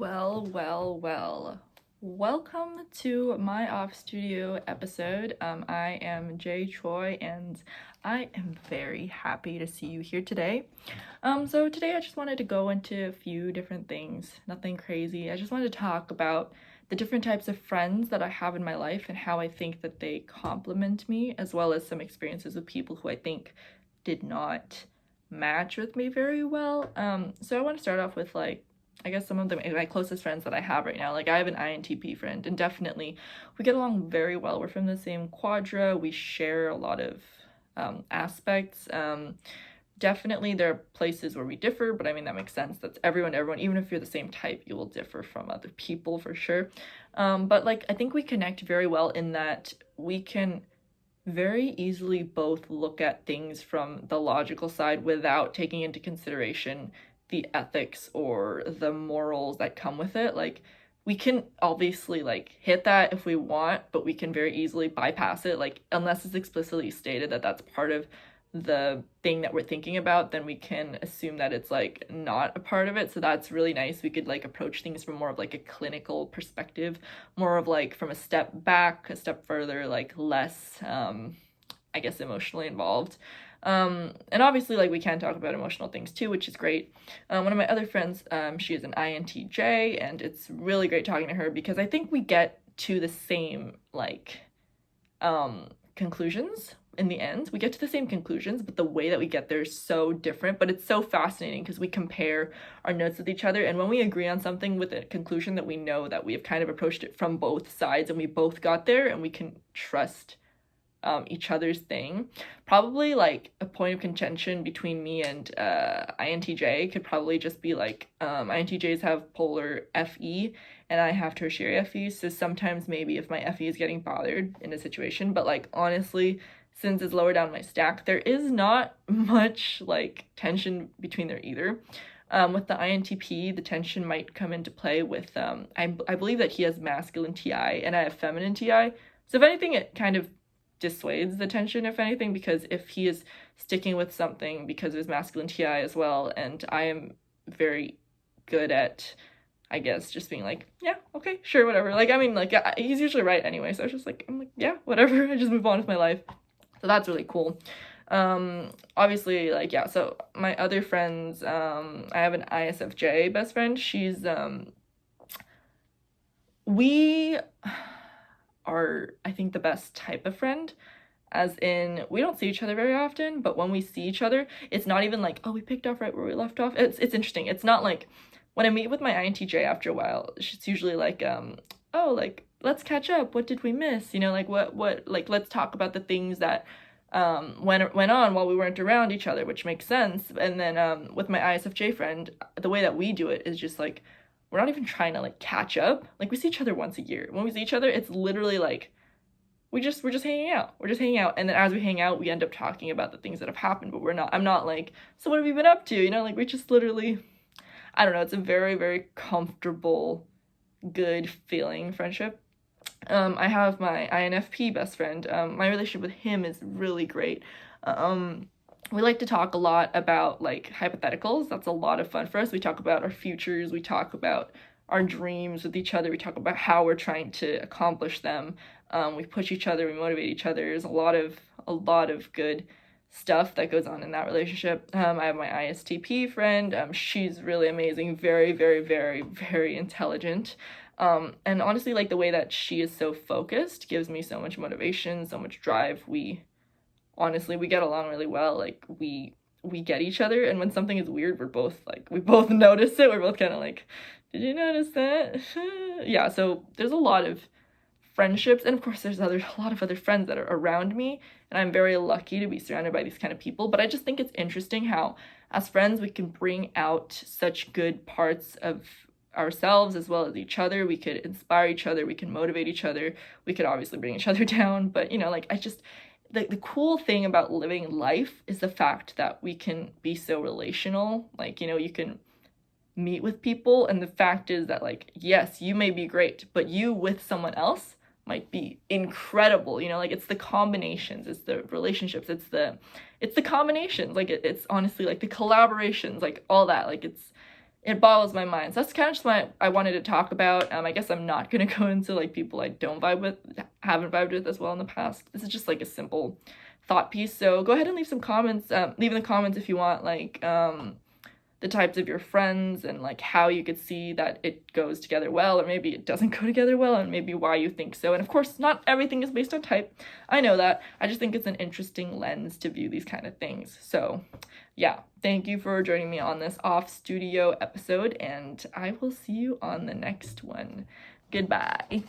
Well. Welcome to my off studio episode. I am Choi, and I am very happy to see you here today. So today I just wanted to go into a few different things, nothing crazy. I just wanted to talk about the different types of friends that I have in my life and how I think that they complement me, as well as some experiences with people who I think did not match with me very well. So I want to start off with I guess some of my closest friends that I have right now. Like I have an INTP friend, and definitely we get along very well. We're from the same quadra. We share a lot of aspects. Definitely there are places where we differ, but I mean that makes sense. That's everyone. Even if you're the same type, you will differ from other people for sure. But I think we connect very well in that we can very easily both look at things from the logical side without taking into consideration the ethics or the morals that come with it. We can obviously hit that if we want, but we can very easily bypass it, unless it's explicitly stated that that's part of the thing that we're thinking about, then we can assume that it's not a part of it. So that's really nice. We could approach things from more of a clinical perspective, more of from a step back, a step further, less I guess emotionally involved. And obviously we can talk about emotional things too, which is great. One of my other friends, she is an INTJ, and it's really great talking to her because I think we get to the same conclusions in the end. We get to the same conclusions, but the way that we get there is so different. But it's so fascinating because we compare our notes with each other, and when we agree on something with a conclusion that we know that we have kind of approached it from both sides and we both got there and we can trust each other's thing. Probably a point of contention between me and INTJ could probably just be INTJs have polar FE and I have tertiary FE, so sometimes maybe if my FE is getting bothered in a situation, but honestly, since it's lower down my stack, there is not much tension between there either. With the INTP, the tension might come into play with I believe that he has masculine TI and I have feminine TI, so if anything it kind of dissuades the tension, if anything, because if he is sticking with something because of his masculine TI as well, and I am very good at, I guess, just being yeah, okay, sure, whatever. He's usually right anyway, so I was just I'm yeah, whatever. I just move on with my life. So that's really cool. Obviously, yeah, so my other friends, I have an ISFJ best friend. She's, we are, I think, the best type of friend, as in we don't see each other very often, but when we see each other, it's not even oh, we picked off right where we left off. It's interesting. It's not when I meet with my INTJ after a while, it's usually oh, let's catch up, what did we miss, what let's talk about the things that went on while we weren't around each other, which makes sense. And then with my ISFJ friend, the way that we do it is just we're not even trying to catch up. We see each other once a year. When we see each other, it's literally we're just hanging out. We're just hanging out, and then as we hang out, we end up talking about the things that have happened. But I'm not so what have you been up to? We just literally, I don't know. It's a very, very comfortable, good feeling friendship. I have my INFP best friend. My relationship with him is really great. We like to talk a lot about hypotheticals. That's a lot of fun for us. We talk about our futures. We talk about our dreams with each other. We talk about how we're trying to accomplish them. We push each other. We motivate each other. There's a lot of good stuff that goes on in that relationship. I have my ISTP friend. She's really amazing. Very, very, very, very intelligent. And honestly, the way that she is so focused gives me so much motivation, so much drive. We get along really well. We get each other, and when something is weird, we're both we both notice it. We're both kind of did you notice that? Yeah, so there's a lot of friendships, and of course there's a lot of other friends that are around me, and I'm very lucky to be surrounded by these kind of people. But I just think it's interesting how as friends we can bring out such good parts of ourselves as well as each other. We could inspire each other, we can motivate each other, we could obviously bring each other down, but I just, the cool thing about living life is the fact that we can be so relational. You can meet with people, and the fact is that yes, you may be great, but you with someone else might be incredible. It's the combinations, it's the relationships, it's the combinations, it's honestly the collaborations, all that. it boggles my mind. So that's kind of just what I wanted to talk about. I guess I'm not gonna go into like people I don't vibe with, haven't vibed with as well in the past. This is just like a simple thought piece. So go ahead and leave some comments. Leave in the comments if you want like the types of your friends and like how you could see that it goes together well, or maybe it doesn't go together well, and maybe why you think so. And of course, not everything is based on type. I know that. I just think it's an interesting lens to view these kind of things. So yeah, thank you for joining me on this Off Studio episode, and I will see you on the next one. Goodbye.